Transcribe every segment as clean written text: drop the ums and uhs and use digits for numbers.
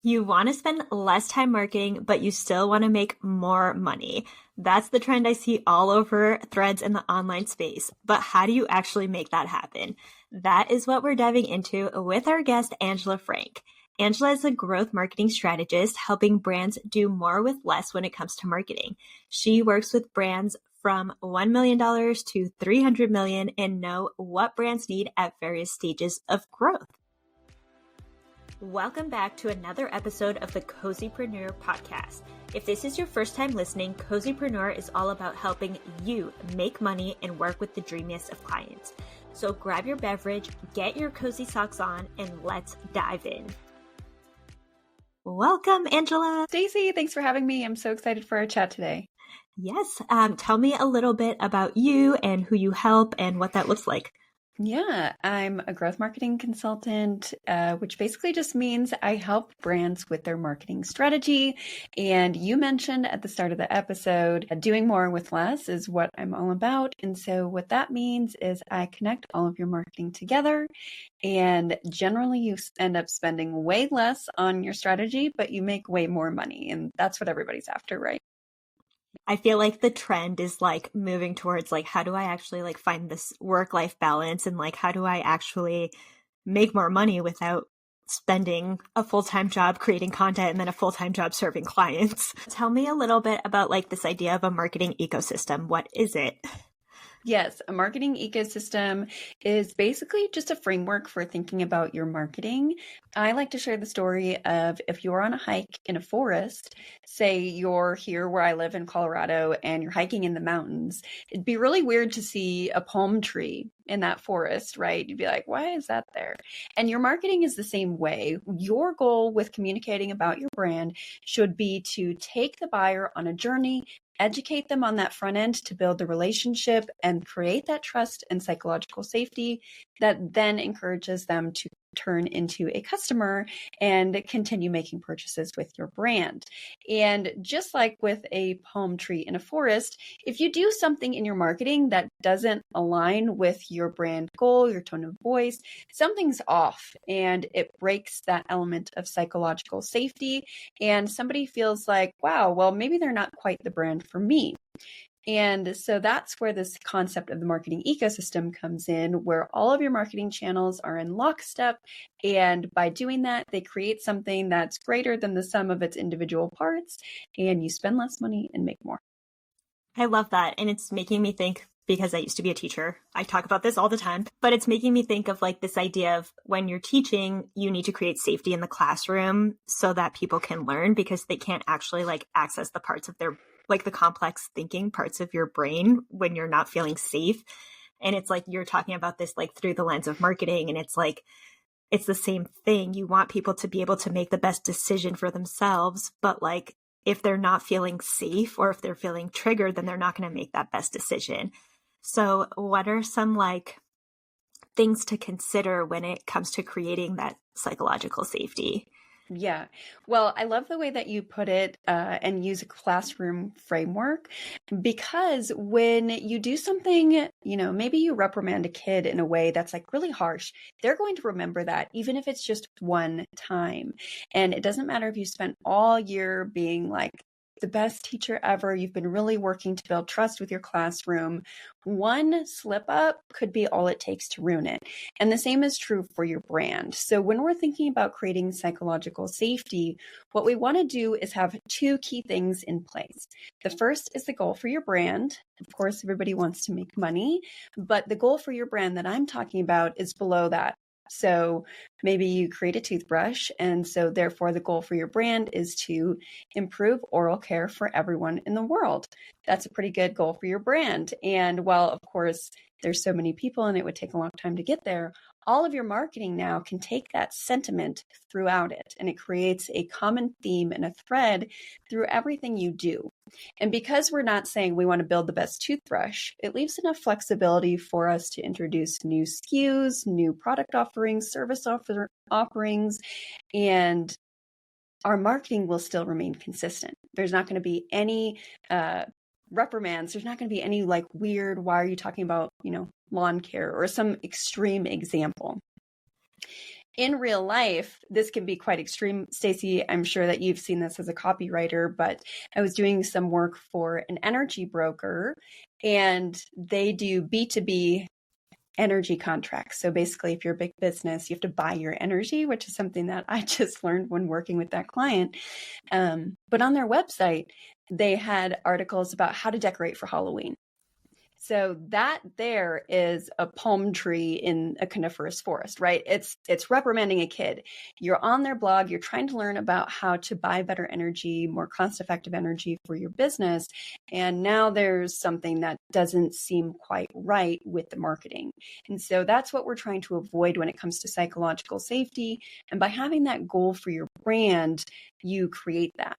You want to spend less time marketing, but you still want to make more money. That's the trend I see all over threads in the online space. But how do you actually make that happen? That is what we're diving into with our guest, Angela Frank. Angela is a growth marketing strategist helping brands do more with less when it comes to marketing. She works with brands from $1 million to $300 million and know what brands need at various stages of growth. Welcome back to another episode of the Cozypreneur podcast. If this is your first time listening, Cozypreneur is all about helping you make money and work with the dreamiest of clients. So grab your beverage, get your cozy socks on, and let's dive in. Welcome, Angela. Stacy, thanks for having me. I'm so excited for our chat today. Yes. Tell me a little bit about you and who you help and what that looks like. Yeah, I'm a growth marketing consultant, which basically just means I help brands with their marketing strategy. And you mentioned at the start of the episode, doing more with less is what I'm all about. And so what that means is I connect all of your marketing together. And generally, you end up spending way less on your strategy, but you make way more money. And that's what everybody's after, right? I feel like the trend is like moving towards like, how do I actually like find this work-life balance and like, how do I actually make more money without spending a full-time job creating content and then a full-time job serving clients? Tell me a little bit about like this idea of a marketing ecosystem. What is it? Yes, a marketing ecosystem is basically just a framework for thinking about your marketing. I like to share the story of if you're on a hike in a forest, say you're here where I live in Colorado and you're hiking in the mountains, it'd be really weird to see a palm tree in that forest, right? You'd be like, why is that there? And your marketing is the same way. Your goal with communicating about your brand should be to take the buyer on a journey, educate them on that front end to build the relationship and create that trust and psychological safety that then encourages them to turn into a customer and continue making purchases with your brand. And just like with a palm tree in a forest, if you do something in your marketing that doesn't align with your brand goal, your tone of voice, something's off and it breaks that element of psychological safety. And somebody feels like, wow, well, maybe they're not quite the brand for me. And so that's where this concept of the marketing ecosystem comes in, where all of your marketing channels are in lockstep. And by doing that, they create something that's greater than the sum of its individual parts, and you spend less money and make more. I love that. And it's making me think, because I used to be a teacher, I talk about this all the time, but it's making me think of like this idea of when you're teaching, you need to create safety in the classroom so that people can learn, because they can't actually like access the parts of their, like the complex thinking parts of your brain when you're not feeling safe. And it's like, you're talking about this like through the lens of marketing. And it's like, it's the same thing. You want people to be able to make the best decision for themselves, but like, if they're not feeling safe or if they're feeling triggered, then they're not going to make that best decision. So what are some like things to consider when it comes to creating that psychological safety? Yeah. Well, I love the way that you put it and use a classroom framework, because when you do something, maybe you reprimand a kid in a way that's like really harsh, they're going to remember that even if it's just one time. And it doesn't matter if you spent all year being like the best teacher ever, you've been really working to build trust with your classroom. One slip up could be all it takes to ruin it. And the same is true for your brand. So when we're thinking about creating psychological safety, what we want to do is have two key things in place. The first is the goal for your brand. Of course, everybody wants to make money, but the goal for your brand that I'm talking about is below that. So maybe you create a toothbrush, and so therefore the goal for your brand is to improve oral care for everyone in the world. That's a pretty good goal for your brand. And while, of course, there's so many people and it would take a long time to get there, all of your marketing now can take that sentiment throughout it, and it creates a common theme and a thread through everything you do. And because we're not saying we want to build the best toothbrush, it leaves enough flexibility for us to introduce new SKUs, new product offerings, service offerings, and our marketing will still remain consistent. There's not going to be any reprimands. There's not going to be any like weird, why are you talking about, lawn care or some extreme example. in real life, this can be quite extreme. Stacy, I'm sure that you've seen this as a copywriter, but I was doing some work for an energy broker, and they do B2B energy contracts. So basically, if you're a big business, you have to buy your energy, which is something that I just learned when working with that client. But on their website, they had articles about how to decorate for Halloween. So that there is a palm tree in a coniferous forest, right? It's reprimanding a kid. You're on their blog, you're trying to learn about how to buy better energy, more cost-effective energy for your business. And now there's something that doesn't seem quite right with the marketing. And so that's what we're trying to avoid when it comes to psychological safety. And by having that goal for your brand, you create that.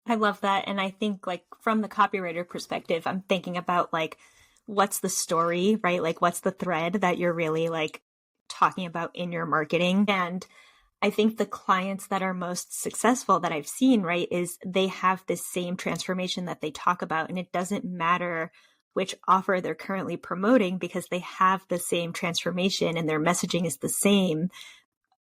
I love that. And I think like from the copywriter perspective, I'm thinking about like, what's the story, right? Like what's the thread that you're really like talking about in your marketing? And I think the clients that are most successful that I've seen, right, is they have this same transformation that they talk about. And it doesn't matter which offer they're currently promoting because they have the same transformation and their messaging is the same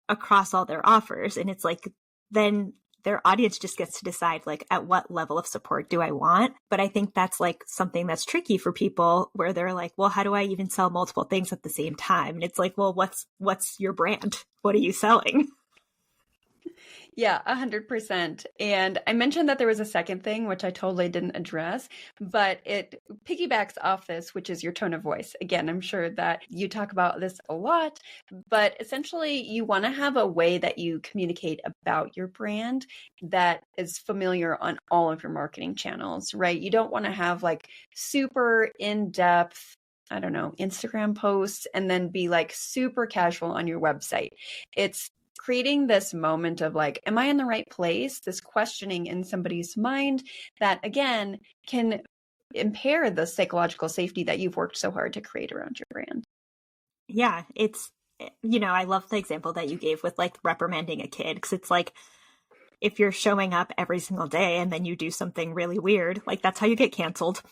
across all their offers. And it's like, then their audience just gets to decide like at what level of support do I want. But I think that's like something that's tricky for people where they're like, well, how do I even sell multiple things at the same time? And it's like, well, what's your brand? What are you selling? Yeah, 100%. And I mentioned that there was a second thing, which I totally didn't address, but it piggybacks off this, which is your tone of voice. Again, I'm sure that you talk about this a lot, but essentially you want to have a way that you communicate about your brand that is familiar on all of your marketing channels, right? You don't want to have like super in-depth, I don't know, Instagram posts and then be like super casual on your website. It's creating this moment of like, am I in the right place? This questioning in somebody's mind that, again, can impair the psychological safety that you've worked so hard to create around your brand. Yeah, it's, I love the example that you gave with like reprimanding a kid because it's like, if you're showing up every single day and then you do something really weird, like that's how you get canceled.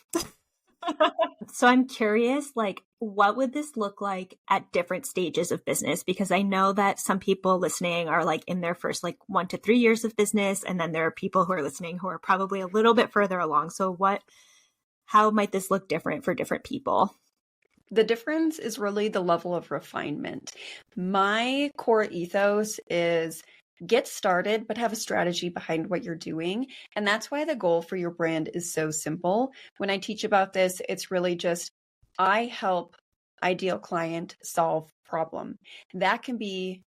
So I'm curious, like, what would this look like at different stages of business? Because I know that some people listening are like in their first like 1 to 3 years of business. And then there are people who are listening who are probably a little bit further along. So how might this look different for different people? The difference is really the level of refinement. My core ethos is get started, but have a strategy behind what you're doing. And that's why the goal for your brand is so simple. When I teach about this, it's really just, I help ideal client solve problem. That can be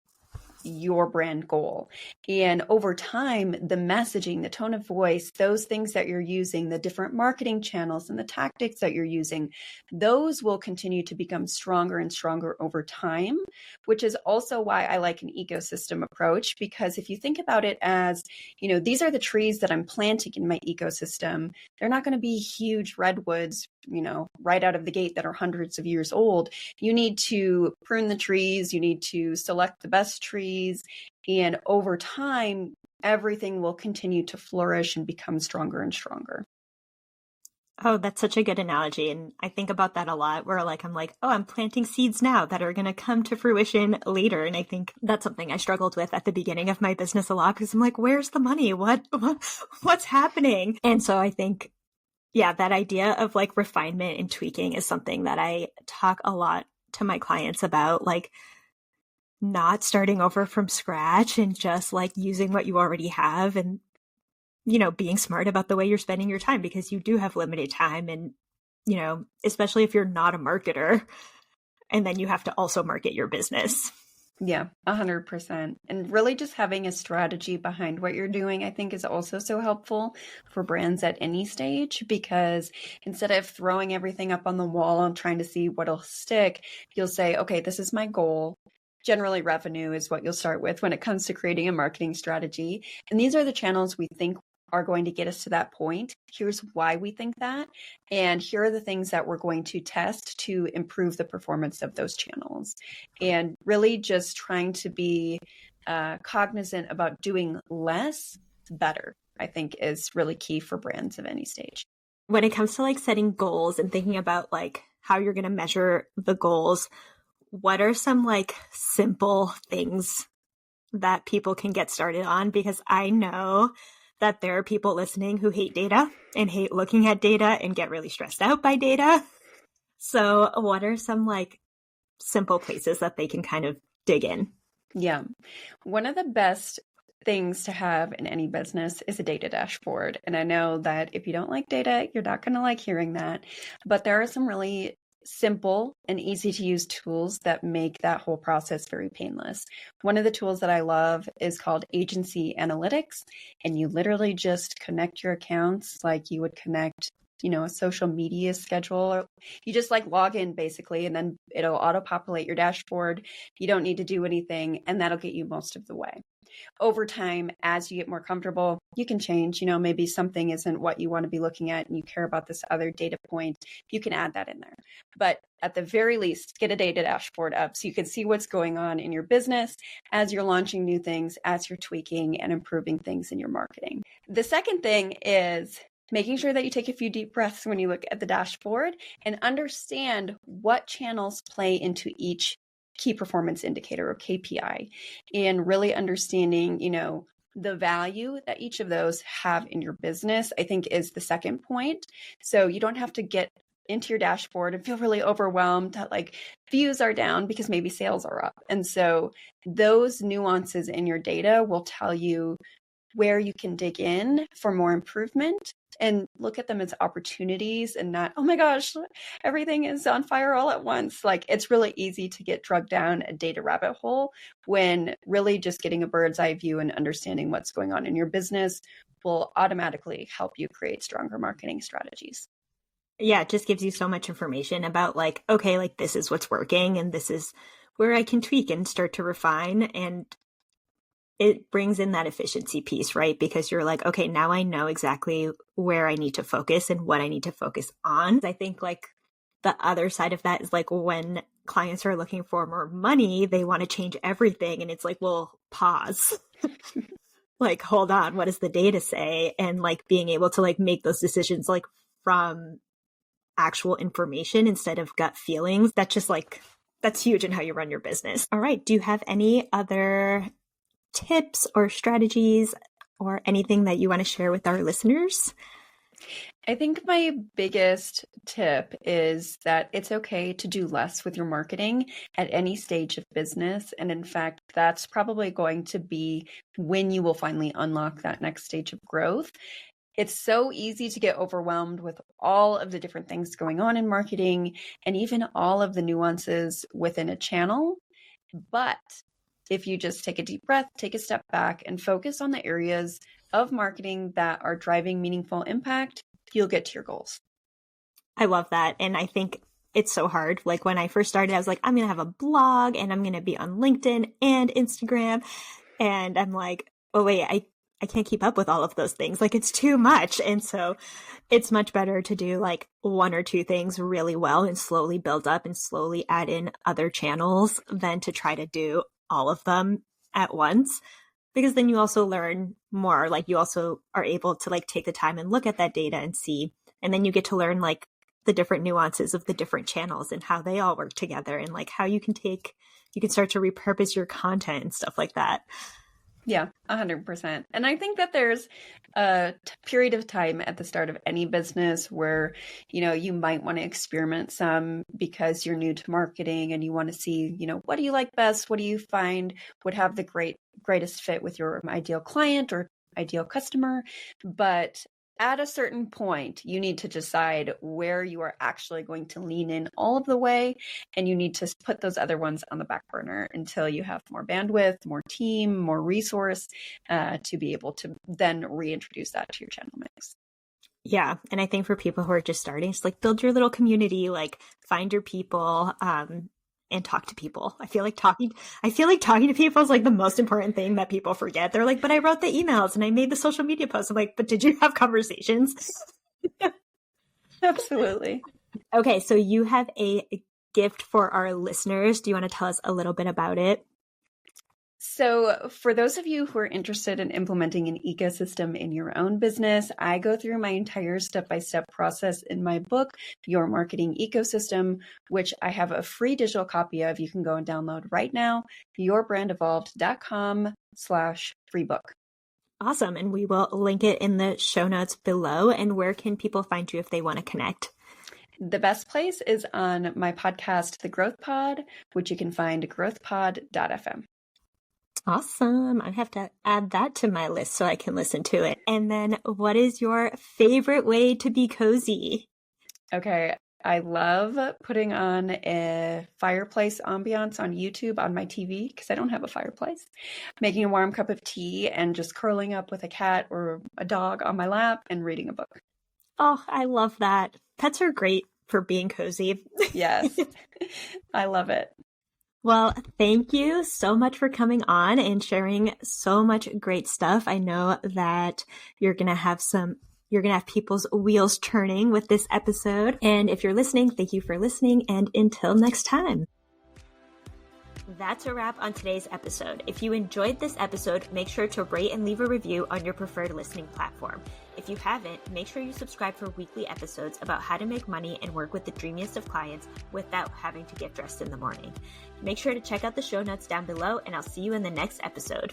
your brand goal. And over time, the messaging, the tone of voice, those things that you're using, the different marketing channels and the tactics that you're using, those will continue to become stronger and stronger over time, which is also why I like an ecosystem approach. Because if you think about it as, these are the trees that I'm planting in my ecosystem, they're not going to be huge redwoods, right out of the gate that are hundreds of years old. You need to prune the trees, you need to select the best trees, and over time, everything will continue to flourish and become stronger and stronger. Oh, that's such a good analogy. And I think about that a lot where I'm like, oh, I'm planting seeds now that are going to come to fruition later. And I think that's something I struggled with at the beginning of my business a lot because I'm like, where's the money? What's happening? And so I think, yeah, that idea of like refinement and tweaking is something that I talk a lot to my clients about, like not starting over from scratch and just like using what you already have and, being smart about the way you're spending your time because you do have limited time. And, especially if you're not a marketer and then you have to also market your business. Yeah, 100%. And really just having a strategy behind what you're doing, I think is also so helpful for brands at any stage, because instead of throwing everything up on the wall and trying to see what'll stick, you'll say, okay, this is my goal. Generally, revenue is what you'll start with when it comes to creating a marketing strategy. And these are the channels we think are going to get us to that point. Here's why we think that. And here are the things that we're going to test to improve the performance of those channels. And really just trying to be cognizant about doing less better, I think is really key for brands of any stage. When it comes to like setting goals and thinking about like how you're going to measure the goals, what are some like simple things that people can get started on? Because I know that there are people listening who hate data and hate looking at data and get really stressed out by data. So what are some like simple places that they can kind of dig in? Yeah. One of the best things to have in any business is a data dashboard. And I know that if you don't like data, you're not going to like hearing that. But there are some really simple and easy to use tools that make that whole process very painless. One of the tools that I love is called Agency Analytics. And you literally just connect your accounts like you would connect a social media schedule, or you just like log in basically, and then it'll auto-populate your dashboard. You don't need to do anything, and that'll get you most of the way. Over time, as you get more comfortable, you can change, maybe something isn't what you want to be looking at and you care about this other data point, you can add that in there. But at the very least, get a data dashboard up so you can see what's going on in your business as you're launching new things, as you're tweaking and improving things in your marketing. The second thing is making sure that you take a few deep breaths when you look at the dashboard and understand what channels play into each key performance indicator or KPI, and really understanding, the value that each of those have in your business, I think is the second point. So you don't have to get into your dashboard and feel really overwhelmed that like views are down because maybe sales are up. And so those nuances in your data will tell you where you can dig in for more improvement, and look at them as opportunities and not, oh my gosh, everything is on fire all at once. Like, it's really easy to get drugged down a data rabbit hole when really just getting a bird's eye view and understanding what's going on in your business will automatically help you create stronger marketing strategies. Yeah, it just gives you so much information about like, okay, like this is what's working and this is where I can tweak and start to refine. And it brings in that efficiency piece, right? Because you're like, okay, now I know exactly where I need to focus and what I need to focus on. I think like the other side of that is like when clients are looking for more money, they want to change everything. And it's like, well, pause. Like, hold on, what does the data say? And like being able to like make those decisions like from actual information instead of gut feelings. That's just like, that's huge in how you run your business. All right. Do you have any other tips or strategies or anything that you want to share with our listeners? I think my biggest tip is that it's okay to do less with your marketing at any stage of business. And in fact, that's probably going to be when you will finally unlock that next stage of growth. It's so easy to get overwhelmed with all of the different things going on in marketing and even all of the nuances within a channel. But if you just take a deep breath, take a step back, and focus on the areas of marketing that are driving meaningful impact, you'll get to your goals. I love that. And I think it's so hard. Like when I first started, I was like, I'm going to have a blog and I'm going to be on LinkedIn and Instagram. And I'm like, oh, wait, I can't keep up with all of those things. Like it's too much. And so it's much better to do like one or two things really well and slowly build up and slowly add in other channels than to try to do all of them at once, because then you also learn more. Like you also are able to like take the time and look at that data and see, and then you get to learn like the different nuances of the different channels and how they all work together and like how you can start to repurpose your content and stuff like that. Yeah, 100%. And I think that there's a period of time at the start of any business where, you might want to experiment some because you're new to marketing and you want to see, what do you like best? What do you find would have the greatest fit with your ideal client or ideal customer? But at a certain point, you need to decide where you are actually going to lean in all of the way, and you need to put those other ones on the back burner until you have more bandwidth, more team, more resource to be able to then reintroduce that to your channel mix. Yeah. And I think for people who are just starting, just like build your little community, like find your people, and talk to people. I feel like talking to people is like the most important thing that people forget. They're like, but I wrote the emails and I made the social media posts. I'm like, but did you have conversations? Absolutely. Okay. So you have a gift for our listeners. Do you want to tell us a little bit about it? So for those of you who are interested in implementing an ecosystem in your own business, I go through my entire step-by-step process in my book, Your Marketing Ecosystem, which I have a free digital copy of. You can go and download right now, yourbrandevolved.com/free book. Awesome. And we will link it in the show notes below. And where can people find you if they want to connect? The best place is on my podcast, The Growth Pod, which you can find growthpod.fm. Awesome. I have to add that to my list so I can listen to it. And then what is your favorite way to be cozy? Okay. I love putting on a fireplace ambiance on YouTube on my TV because I don't have a fireplace. Making a warm cup of tea and just curling up with a cat or a dog on my lap and reading a book. Oh, I love that. Pets are great for being cozy. Yes. I love it. Well, thank you so much for coming on and sharing so much great stuff. I know that you're going to have people's wheels turning with this episode. And if you're listening, thank you for listening. And until next time. That's a wrap on today's episode. If you enjoyed this episode, make sure to rate and leave a review on your preferred listening platform. If you haven't, make sure you subscribe for weekly episodes about how to make money and work with the dreamiest of clients without having to get dressed in the morning. Make sure to check out the show notes down below, and I'll see you in the next episode.